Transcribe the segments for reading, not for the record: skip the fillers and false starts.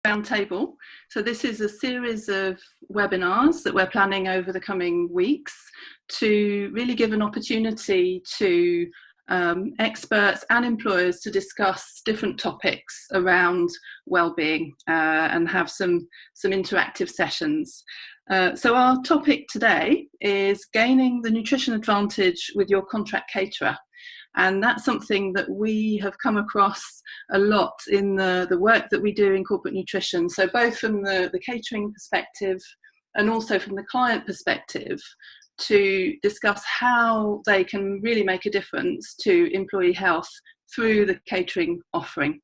Roundtable. So this is a series of webinars that we're planning over the coming weeks to really give an opportunity to experts and employers to discuss different topics around well-being and have some interactive sessions. So our topic today is gaining the nutrition advantage with your contract caterer. And that's something that we have come across a lot in the work that we do in corporate nutrition. So both from the catering perspective and also from the client perspective, to discuss how they can really make a difference to employee health through the catering offering.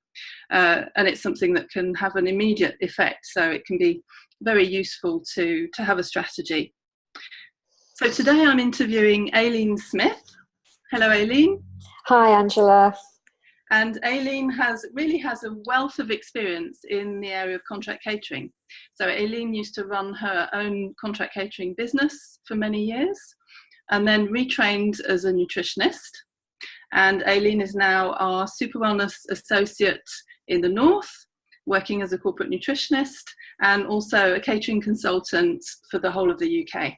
And it's something that can have an immediate effect, so it can be very useful to have a strategy. So today I'm interviewing Aileen Smith. Hello, Aileen. Hi, Angela. And Aileen really has a wealth of experience in the area of contract catering. So Aileen used to run her own contract catering business for many years and then retrained as a nutritionist. And Aileen is now our SuperWellness associate in the North, working as a corporate nutritionist and also a catering consultant for the whole of the UK.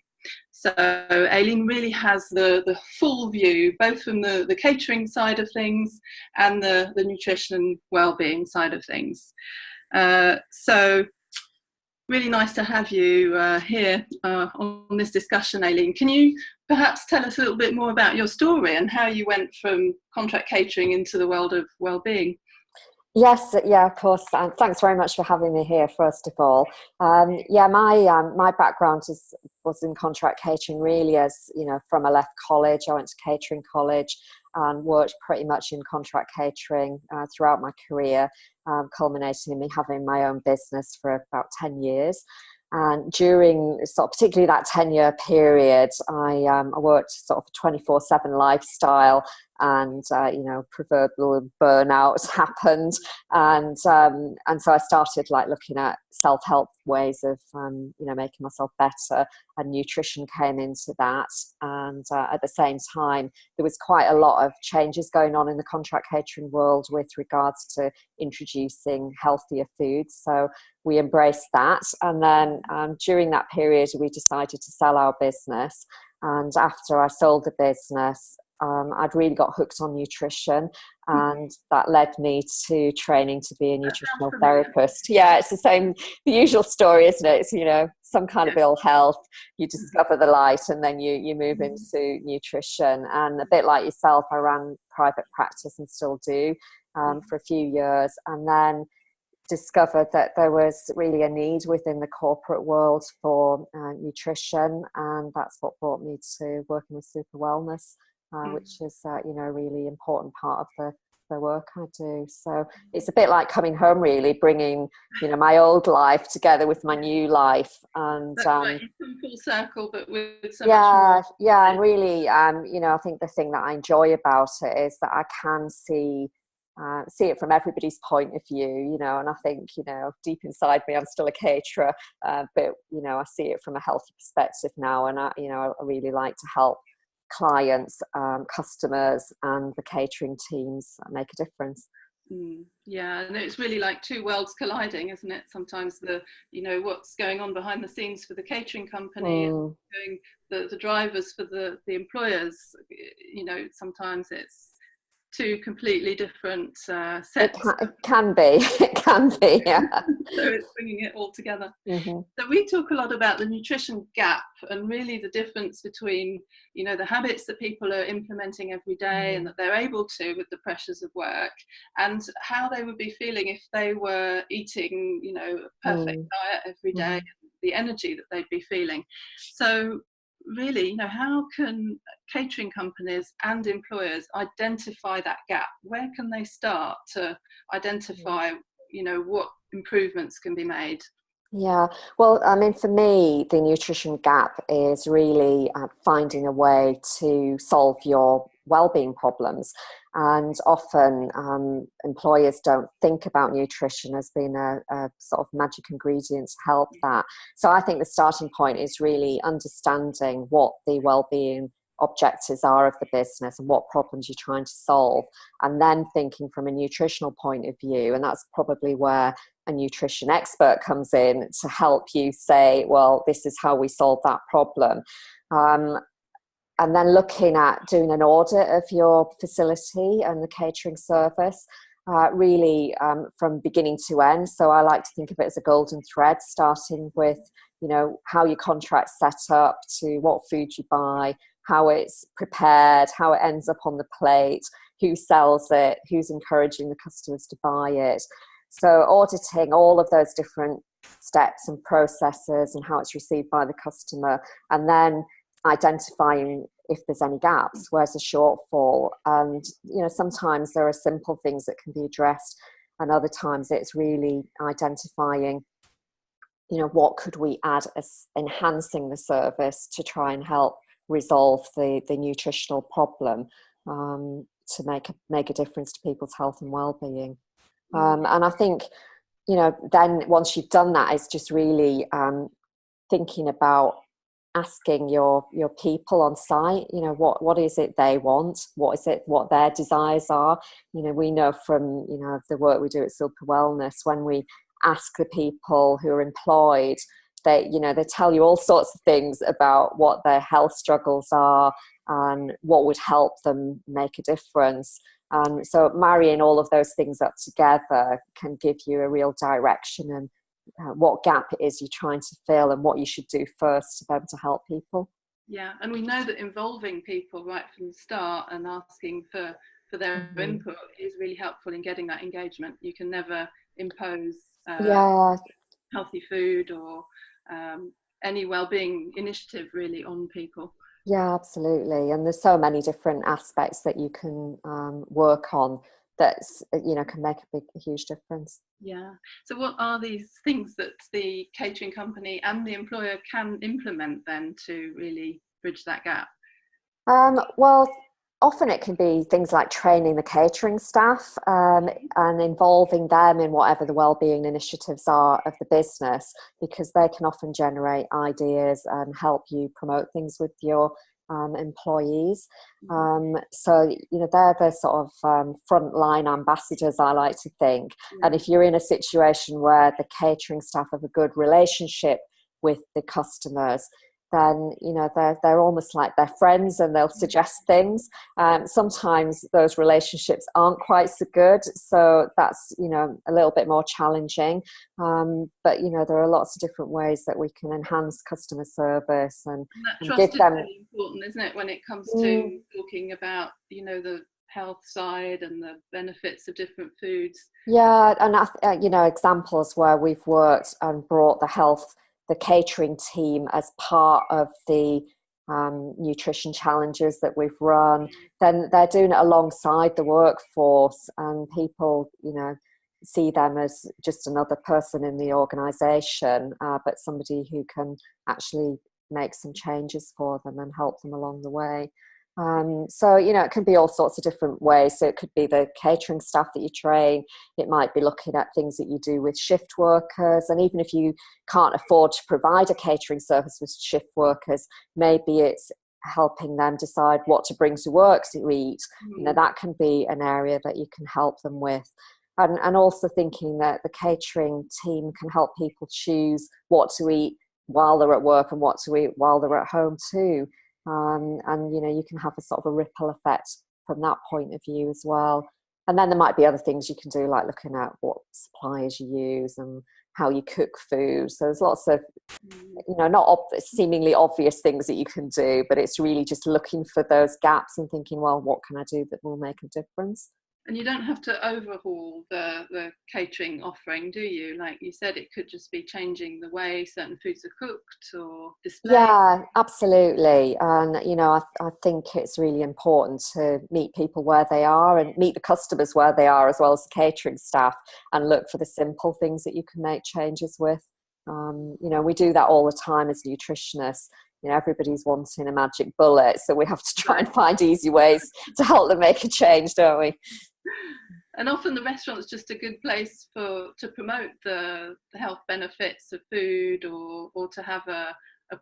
So Aileen really has the full view, both from the catering side of things and the nutrition and well-being side of things. So really nice to have you here on this discussion, Aileen. Can you perhaps tell us a little bit more about your story and how you went from contract catering into the world of well-being? Yes, yeah, of course. Thanks very much for having me here, first of all. My background was in contract catering, really, as you know, from I left college. I went to catering college and worked pretty much in contract catering throughout my career, culminating in me having my own business for about 10 years. And during particularly that 10-year period, I worked sort of a 24/7 lifestyle, and proverbial burnout happened, and so I started looking at self-help ways of making myself better, and nutrition came into that. And at the same time, there was quite a lot of changes going on in the contract catering world with regards to introducing healthier foods. So we embraced that, and then during that period, we decided to sell our business. And after I sold the business, I'd really got hooked on nutrition, and that led me to training to be a nutritional therapist. Yeah, it's the usual story, isn't it? It's, some kind of ill health, you discover the light, and then you move into nutrition. And a bit like yourself, I ran private practice and still do for a few years, and then discovered that there was really a need within the corporate world for nutrition, and that's what brought me to working with SuperWellness, which is a really important part of the work I do. So it's a bit like coming home, really, bringing my old life together with my new life. And that's right. You come full circle, but with so much more. And really, I think the thing that I enjoy about it is that I can see it from everybody's point of view, and I think, deep inside me, I'm still a caterer, but, I see it from a healthy perspective now. And I really like to help clients, customers, and the catering teams make a difference. Yeah, and it's really like two worlds colliding, isn't it? Sometimes what's going on behind the scenes for the catering company and doing the drivers for the employers, sometimes it's two completely different sets. It can be, yeah. So it's bringing it all together. So we talk a lot about the nutrition gap and really the difference between, the habits that people are implementing every day and that they're able to with the pressures of work, and how they would be feeling if they were eating, a perfect diet every day, and the energy that they'd be feeling. So really, how can catering companies and employers identify that gap? Where can they start to identify, what improvements can be made? Yeah, well, for me, the nutrition gap is really finding a way to solve your well-being problems. And often employers don't think about nutrition as being a sort of magic ingredient to help that. So I think the starting point is really understanding what the well-being objectives are of the business and what problems you're trying to solve, and then thinking from a nutritional point of view. And that's probably where a nutrition expert comes in to help you say, well, this is how we solve that problem. And then looking at doing an audit of your facility and the catering service, really from beginning to end. So I like to think of it as a golden thread, starting with, you know, how your contract's set up, to what food you buy, how it's prepared, how it ends up on the plate, who sells it, who's encouraging the customers to buy it. So auditing all of those different steps and processes and how it's received by the customer, and then identifying if there's any gaps, where's the shortfall. And, you know, sometimes there are simple things that can be addressed, and other times it's really identifying, you know, what could we add as enhancing the service to try and help resolve the nutritional problem, to make a difference to people's health and well-being. And I think, you know, then once you've done that, it's just really thinking about asking your people on site, you know, what is it they want, what their desires are. You know, we know from, you know, the work we do at SuperWellness, when we ask the people who are employed, they tell you all sorts of things about what their health struggles are and what would help them make a difference. So marrying all of those things up together can give you a real direction and what gap it is you're trying to fill and what you should do first to be able to help people. Yeah, and we know that involving people right from the start and asking for their input is really helpful in getting that engagement. You can never impose healthy food or any well-being initiative really on people. Yeah, absolutely. And there's so many different aspects that you can work on that's, you know, can make a huge difference. Yeah. So what are these things that the catering company and the employer can implement then to really bridge that gap? Well, often it can be things like training the catering staff and involving them in whatever the wellbeing initiatives are of the business, because they can often generate ideas and help you promote things with your employees. So, you know, they're the sort of frontline ambassadors, I like to think. And if you're in a situation where the catering staff have a good relationship with the customers, then, you know, they're almost like their friends and they'll suggest things. Sometimes those relationships aren't quite so good, so that's, you know, a little bit more challenging. But, you know, there are lots of different ways that we can enhance customer service and that give trust them. Is really important, isn't it, when it comes to talking about, you know, the health side and the benefits of different foods. Yeah, and you know, examples where we've worked and brought the catering team as part of the nutrition challenges that we've run, then they're doing it alongside the workforce, and people, you know, see them as just another person in the organisation, but somebody who can actually make some changes for them and help them along the way. So, you know, it can be all sorts of different ways. So it could be the catering staff that you train. It might be looking at things that you do with shift workers. And even if you can't afford to provide a catering service with shift workers, maybe it's helping them decide what to bring to work to eat. You know, that can be an area that you can help them with. And also thinking that the catering team can help people choose what to eat while they're at work and what to eat while they're at home too. And, you know, you can have a sort of a ripple effect from that point of view as well. And then there might be other things you can do, like looking at what suppliers you use and how you cook food. So there's lots of, you know, not seemingly obvious things that you can do, but it's really just looking for those gaps and thinking, well, what can I do that will make a difference? And you don't have to overhaul the catering offering, do you? Like you said, it could just be changing the way certain foods are cooked or displayed. Yeah, absolutely. And, you know, I think it's really important to meet people where they are and meet the customers where they are, as well as the catering staff, and look for the simple things that you can make changes with. You know, we do that all the time as nutritionists. You know, everybody's wanting a magic bullet, so we have to try and find easy ways to help them make a change, don't we? And often the restaurant's just a good place to promote the health benefits of food, or to have a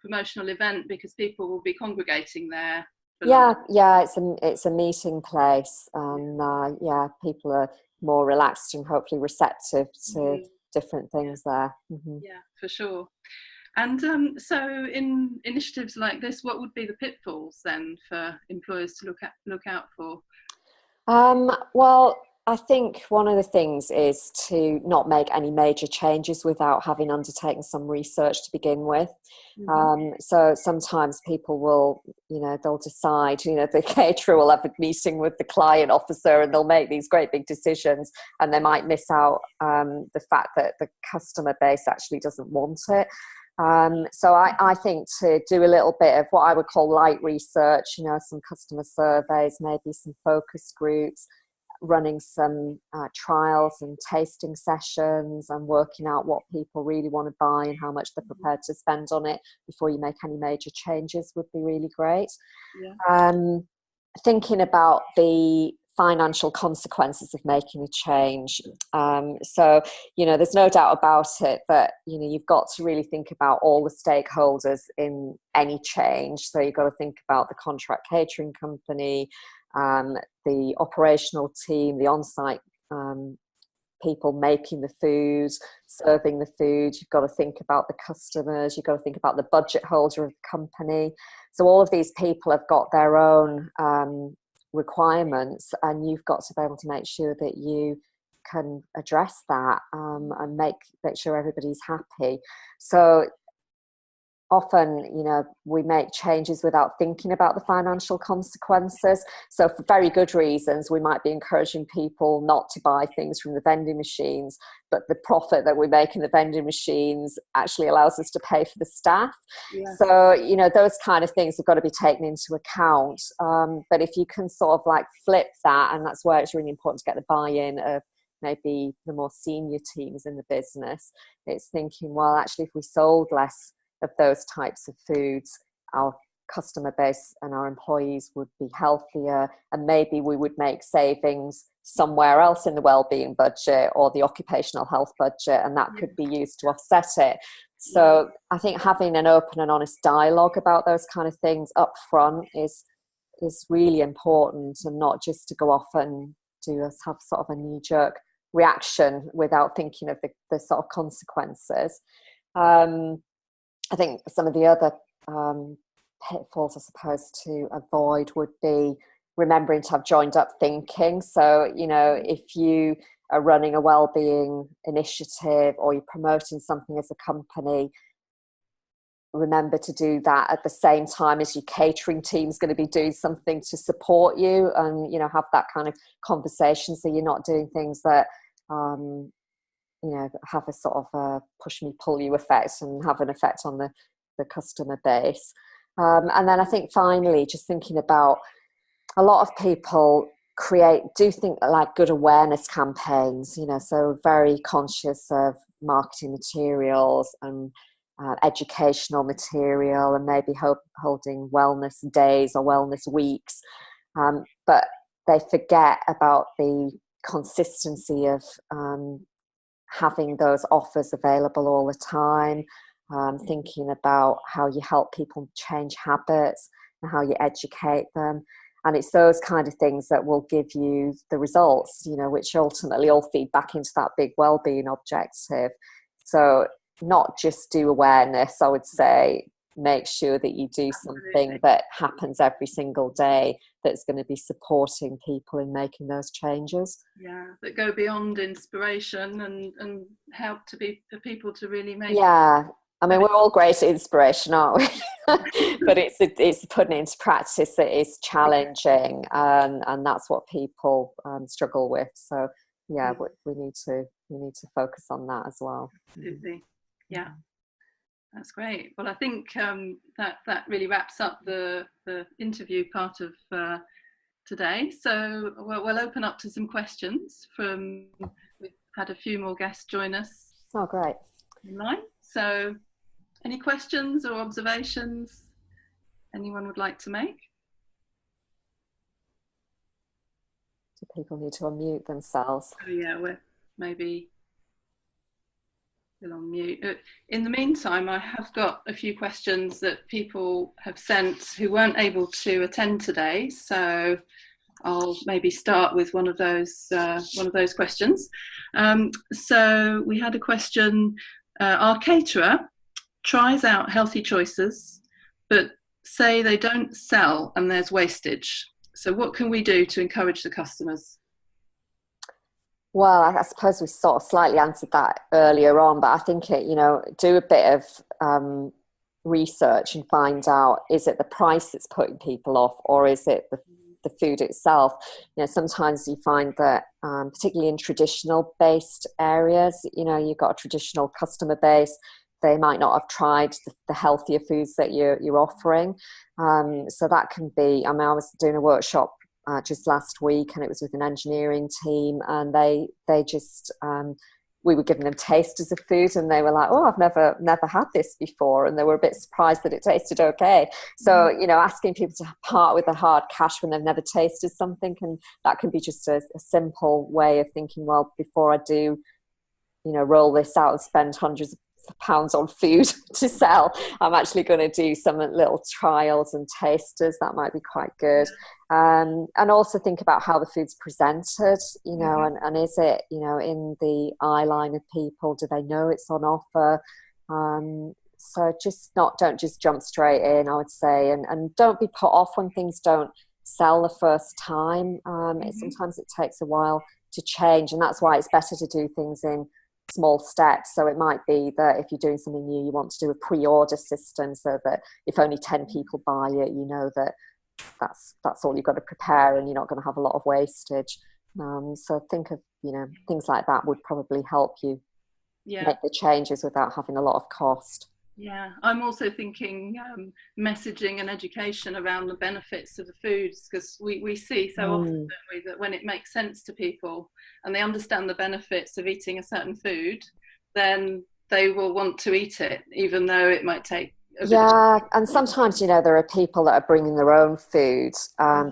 promotional event, because people will be congregating there Yeah, yeah, it's a meeting place, and yeah, people are more relaxed and hopefully receptive to different things there. Yeah, for sure. And so, in initiatives like this, what would be the pitfalls then for employers to look out for? Well, I think one of the things is to not make any major changes without having undertaken some research to begin with. So sometimes people will, they'll decide, the caterer will have a meeting with the client officer and they'll make these great big decisions, and they might miss out the fact that the customer base actually doesn't want it. So I think to do a little bit of what I would call light research, some customer surveys, maybe some focus groups, running some trials and tasting sessions, and working out what people really want to buy and how much they're prepared to spend on it before you make any major changes would be really great. Thinking about the financial consequences of making a change. So, there's no doubt about it that, you've got to really think about all the stakeholders in any change. So you've got to think about the contract catering company, the operational team, the on-site people making the food, serving the food. You've got to think about the customers. You've got to think about the budget holder of the company. So all of these people have got their own requirements, and you've got to be able to make sure that you can address that and make sure everybody's happy. So often, we make changes without thinking about the financial consequences. So for very good reasons, we might be encouraging people not to buy things from the vending machines, but the profit that we make in the vending machines actually allows us to pay for the staff. So, those kind of things have got to be taken into account. But if you can sort of like flip that, and that's where it's really important to get the buy-in of maybe the more senior teams in the business, it's thinking, well, actually, if we sold less of those types of foods, our customer base and our employees would be healthier, and maybe we would make savings somewhere else in the wellbeing budget or the occupational health budget, and that could be used to offset it. So I think having an open and honest dialogue about those kind of things up front is really important, and not just to go off and have sort of a knee-jerk reaction without thinking of the sort of consequences. I think some of the other pitfalls, I suppose, to avoid would be remembering to have joined up thinking. So, if you are running a wellbeing initiative or you're promoting something as a company, remember to do that at the same time as your catering team's going to be doing something to support you, and, have that kind of conversation, so you're not doing things that have a sort of a push me pull you effect and have an effect on the customer base. And then I think finally, just thinking about, a lot of people do think like good awareness campaigns, so very conscious of marketing materials and educational material, and maybe holding wellness days or wellness weeks, but they forget about the consistency of having those offers available all the time, thinking about how you help people change habits and how you educate them. And it's those kind of things that will give you the results, which ultimately all feed back into that big wellbeing objective. So not just do awareness, I would say, make sure that you do something that happens every single day that's going to be supporting people in making those changes. Yeah, that go beyond inspiration and help for people to really make. Yeah, I mean, we're all great at inspiration, aren't we? But it's putting it into practice that is challenging, and that's what people struggle with. So yeah, we need to focus on that as well. Absolutely, yeah. That's great. Well, I think that really wraps up the interview part of today. So we'll open up to some questions we've had a few more guests join us. Oh, great. Online. So any questions or observations anyone would like to make? Do people need to unmute themselves? Oh yeah, maybe Still on mute. In the meantime, I have got a few questions that people have sent who weren't able to attend today. So I'll maybe start with one of those questions. So we had a question. Our caterer tries out healthy choices, but say they don't sell and there's wastage. So what can we do to encourage the customers? Well, I suppose we sort of slightly answered that earlier on, but I think do a bit of research and find out, is it the price that's putting people off, or is it the food itself? Sometimes you find that, particularly in traditional based areas, you've got a traditional customer base. They might not have tried the healthier foods that you're offering. So that can be, I was doing a workshop just last week, and it was with an engineering team, and they just we were giving them tasters of food, and they were like, "Oh, I've never had this before," and they were a bit surprised that it tasted okay. So asking people to part with the hard cash when they've never tasted something, that can be just a simple way of thinking, well, before I do roll this out and spend hundreds of pounds on food to sell, I'm actually going to do some little trials and tasters. That might be quite good. And also think about how the food's presented, and is it, in the eye line of people? Do they know it's on offer? So don't just jump straight in, I would say, and don't be put off when things don't sell the first time. Sometimes it takes a while to change, and that's why it's better to do things in small steps. So it might be that if you're doing something new, you want to do a pre-order system, so that if only 10 people buy it, that's all you've got to prepare, and you're not going to have a lot of wastage. So think of things like that would probably help you make the changes without having a lot of cost. Yeah, I'm also thinking messaging and education around the benefits of the foods, because we see so often, don't we, that when it makes sense to people and they understand the benefits of eating a certain food, then they will want to eat it, even though it might take a bit of time. And sometimes, there are people that are bringing their own food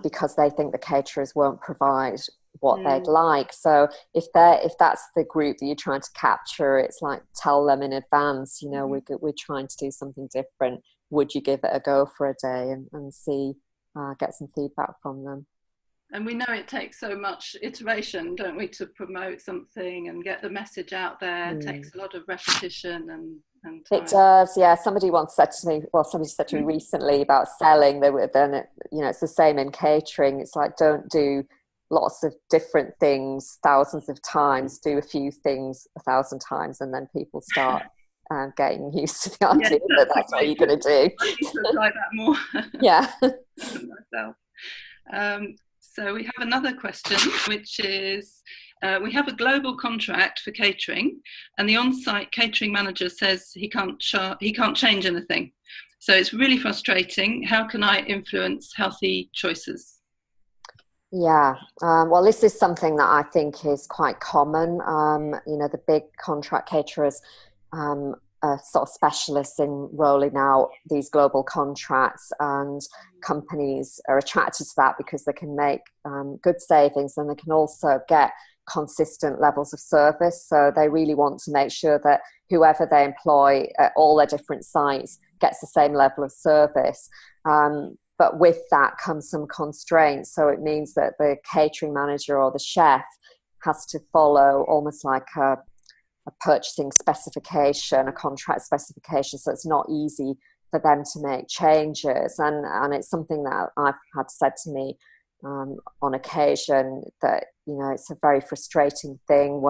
because they think the caterers won't provide what they'd like. So if that's the group that you're trying to capture, it's like, tell them in advance, we're trying to do something different. Would you give it a go for a day and see, get some feedback from them? And we know it takes so much iteration, don't we, to promote something and get the message out there. It takes a lot of repetition and time. It does, yeah. Somebody said to me recently about selling. It's the same in catering. It's like, don't do lots of different things thousands of times. Do a few things 1,000 times, and then people start getting used to the idea that that's what you're going to do. I need to try that more. Yeah. Myself. So we have another question, which is, we have a global contract for catering, and the on-site catering manager says he can't change anything. So it's really frustrating. How can I influence healthy choices? Yeah, well, this is something that I think is quite common. The big contract caterers are sort of specialists in rolling out these global contracts, and companies are attracted to that because they can make good savings, and they can also get consistent levels of service. So they really want to make sure that whoever they employ at all their different sites gets the same level of service. But with that comes some constraints. So it means that the catering manager or the chef has to follow almost like a purchasing specification, a contract specification. So it's not easy for them to make changes. And it's something that I've had said to me on occasion, that it's a very frustrating thing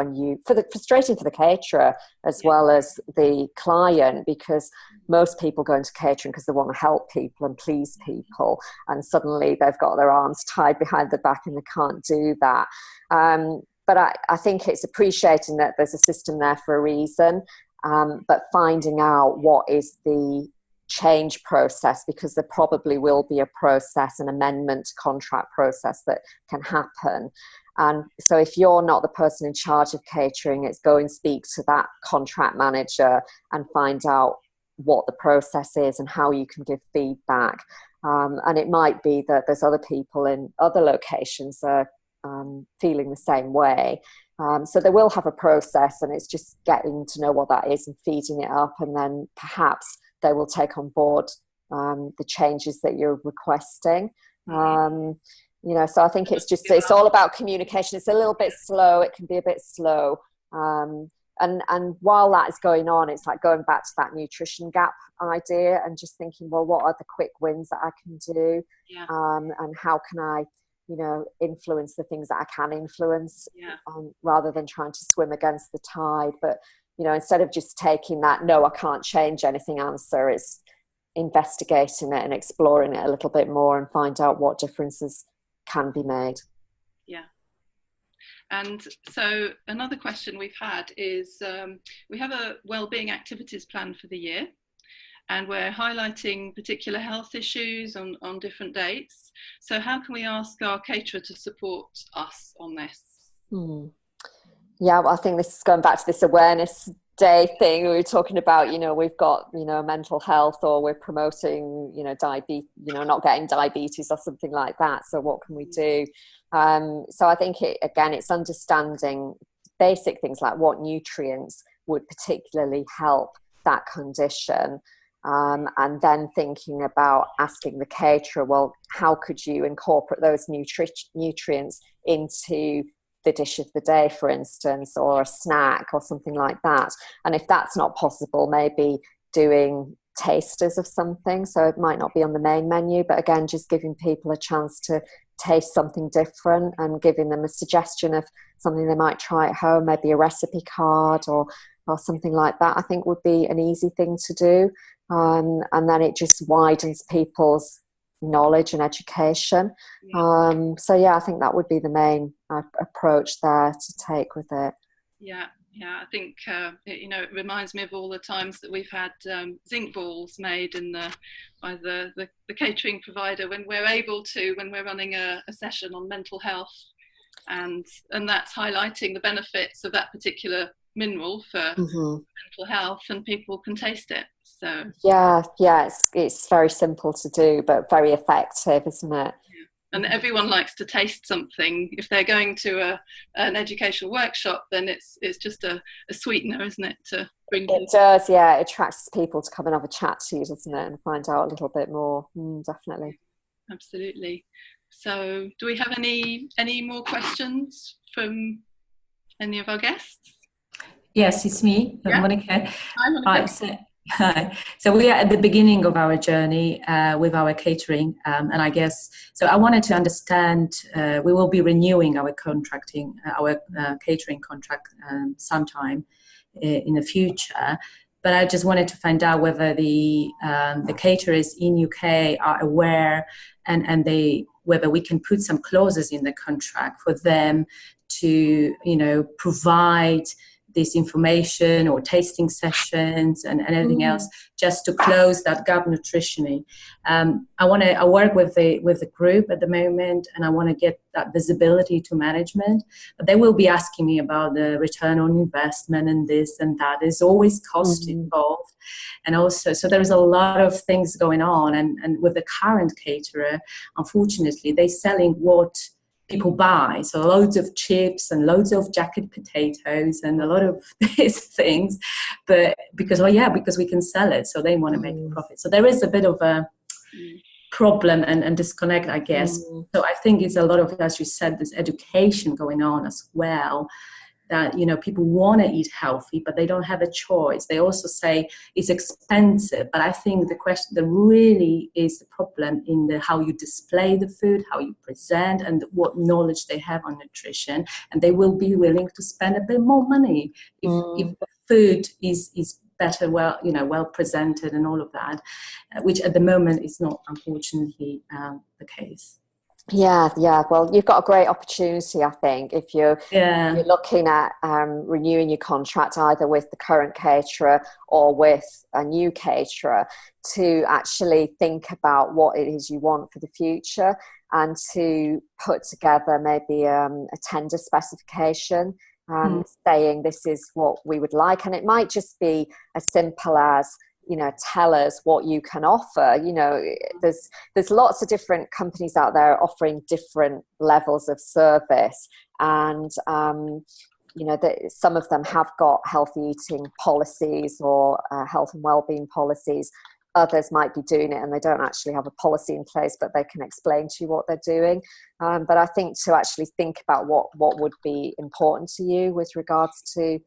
frustrating for the caterer as well as the client, because most people go into catering because they want to help people and please people, and suddenly they've got their arms tied behind their back and they can't do that. But I think it's appreciating that there's a system there for a reason, but finding out what is the change process, because there probably will be a process, an amendment contract process that can happen. And so if you're not the person in charge of catering, it's go and speak to that contract manager and find out what the process is and how you can give feedback. And it might be that there's other people in other locations that are feeling the same way. So they will have a process, and it's just getting to know what that is and feeding it up, and then perhaps they will take on board the changes that you're requesting. So I think it's all about communication. It's a little bit slow. It can be a bit slow. And while that is going on, it's like going back to that nutrition gap idea and just thinking, well, what are the quick wins that I can do? And how can I, influence the things that I can influence, rather than trying to swim against the tide. But, instead of just taking that, no, I can't change anything answer, it's investigating it and exploring it a little bit more and find out what differences can be made. Yeah. And so another question we've had is, we have a wellbeing activities plan for the year, and we're highlighting particular health issues on different dates. So how can we ask our caterer to support us on this? Yeah, well, I think this is going back to this awareness day thing we were talking about. We've got mental health, or we're promoting diabetes, not getting diabetes or something like that. So what can we do? So I think it's understanding basic things like what nutrients would particularly help that condition, and then thinking about asking the caterer, well, how could you incorporate those nutrients into the dish of the day, for instance, or a snack or something like that. And if that's not possible, maybe doing tasters of something. So it might not be on the main menu, but again, just giving people a chance to taste something different and giving them a suggestion of something they might try at home, maybe a recipe card or something like that, I think would be an easy thing to do. And then it just widens people's knowledge and education. I think that would be the main approach there to take with it. I think it reminds me of all the times that we've had zinc balls made by the catering provider when we're running a session on mental health, and that's highlighting the benefits of that particular mineral for mental health, and people can taste it. So it's very simple to do, but very effective, isn't it? And everyone likes to taste something. If they're going to an educational workshop, then it's just a sweetener, isn't it? To bring it does, it attracts people to come and have a chat to you, doesn't it, and find out a little bit more. Definitely. Absolutely. So, do we have any more questions from any of our guests? Yes, it's me, Monica. Hi, Monica. Hi. So we are at the beginning of our journey with our catering, and I guess so. I wanted to understand. We will be renewing our catering contract sometime in the future. But I just wanted to find out whether the caterers in UK are aware, and whether we can put some clauses in the contract for them to provide this information or tasting sessions and everything else, just to close that gap nutritionally. I work with the group at the moment, and I want to get that visibility to management. But they will be asking me about the return on investment and this and that. There's always cost involved, and also so there's a lot of things going on. And with the current caterer, unfortunately, they're selling what people buy, so loads of chips and loads of jacket potatoes and a lot of these things, but because we can sell it, so they want to make a profit. So there is a bit of a problem and disconnect, I guess. So I think it's a lot of, as you said, this education going on as well, that people want to eat healthy, but they don't have a choice. They also say it's expensive, but I think the question that really is the problem in how you display the food, how you present, and what knowledge they have on nutrition, and they will be willing to spend a bit more money if the food is better, well presented and all of that, which at the moment is not, unfortunately, the case. Yeah. Well, you've got a great opportunity, I think, if you're looking at renewing your contract either with the current caterer or with a new caterer, to actually think about what it is you want for the future and to put together maybe a tender specification, saying this is what we would like. And it might just be as simple as, tell us what you can offer. There's lots of different companies out there offering different levels of service, and you know, some of them have got healthy eating policies or health and wellbeing policies. Others might be doing it and they don't actually have a policy in place, but they can explain to you what they're doing. But I think to actually think about what would be important to you with regards to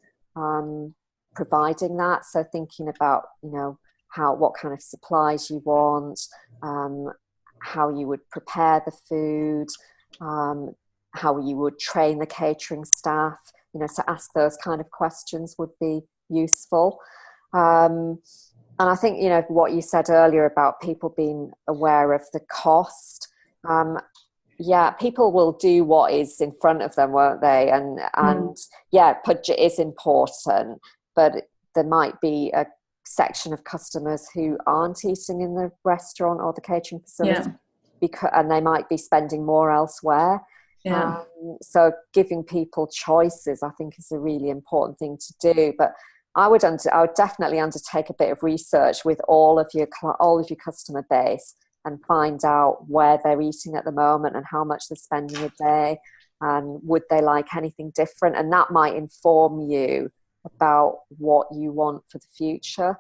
providing that. So thinking about, you know, what kind of supplies you want, how you would prepare the food, how you would train the catering staff, you know, to ask those kind of questions would be useful. And I think, you know, what you said earlier about people being aware of the cost, yeah, people will do what is in front of them, won't they? And yeah, budget is important, but there might be a section of customers who aren't eating in the restaurant or the catering facility, and they might be spending more elsewhere. So giving people choices, I think, is a really important thing to do. But I would definitely undertake a bit of research with all of your customer base and find out where they're eating at the moment and how much they're spending a day, and would they like anything different, and that might inform you about what you want for the future.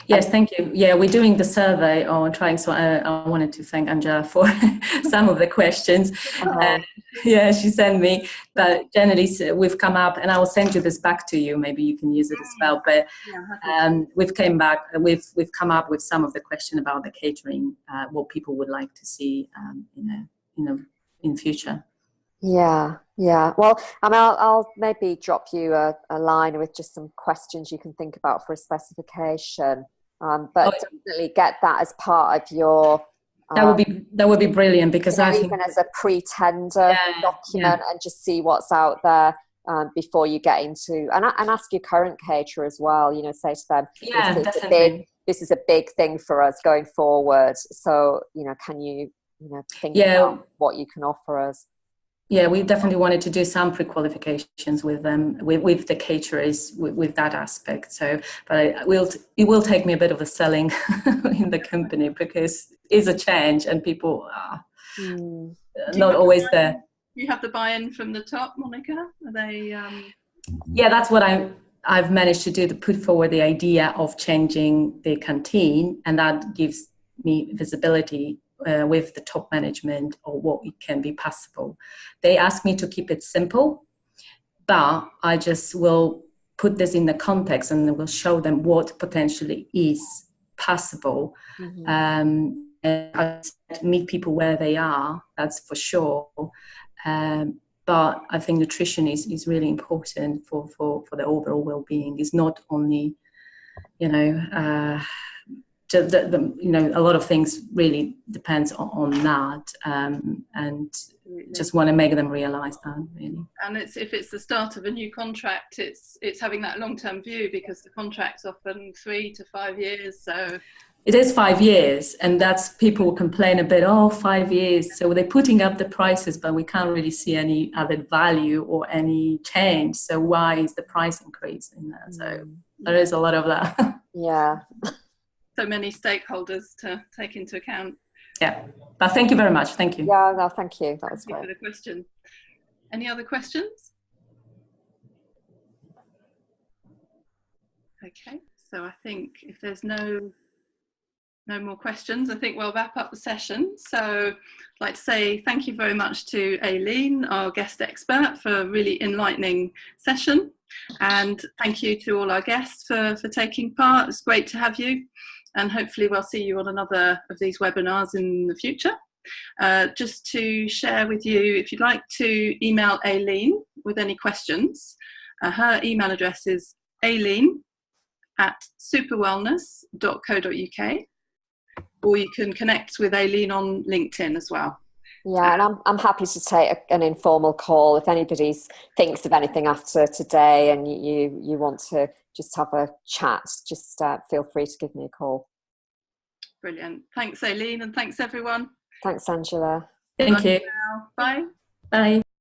Yes, thank you. Yeah, we're doing the survey on trying, so I wanted to thank Angela for some of the questions. Yeah, she sent me, but generally we've come up, and I will send you this back to you, maybe you can use it as well, but we've come up with some of the question about the catering, what people would like to see in future. Yeah. Well, I mean, I'll maybe drop you a line with just some questions you can think about for a specification. But definitely get that as part of your. That would be brilliant, because I think even as a pre-tender document, and just see what's out there before you get into and ask your current caterer as well. You know, say to them, this is a big thing for us going forward. So, you know, can you think about what you can offer us? Yeah, we definitely wanted to do some pre-qualifications with them, with the caterers, with that aspect. So, but it will take me a bit of a selling in the company, because it's a change and people are not always there. You have the buy-in from the top, Monica? Are they? Yeah, that's what I've managed to do, to put forward the idea of changing the canteen, and that gives me visibility with the top management, or what it can be possible. They ask me to keep it simple, but I just will put this in the context and will show them what potentially is possible. And I meet people where they are, that's for sure. But I think nutrition is really important for the overall well-being. It's not only, a lot of things really depends on that, and just want to make them realize that, really. And if it's the start of a new contract, it's having that long-term view, because the contract's often 3 to 5 years. So it is 5 years, and that's, people complain a bit, 5 years, so they're putting up the prices, but we can't really see any added value or any change. So why is the price increase in that? So there is a lot of that. Yeah. So many stakeholders to take into account. Yeah, but thank you very much. Thank you. Yeah, no, thank you. That was great. Thank you for the question. Any other questions? Okay, so I think if there's no more questions, I think we'll wrap up the session. So I'd like to say thank you very much to Aileen, our guest expert, for a really enlightening session. And thank you to all our guests for taking part. It's great to have you. And hopefully we'll see you on another of these webinars in the future. Just to share with you, if you'd like to email Aileen with any questions, her email address is aileen@superwellness.co.uk, or you can connect with Aileen on LinkedIn as well. Yeah, and I'm happy to take an informal call if anybody thinks of anything after today and you want to just have a chat. Just feel free to give me a call. Brilliant. Thanks, Aileen, and thanks, everyone. Thanks, Angela. Thank you. Bye. Bye.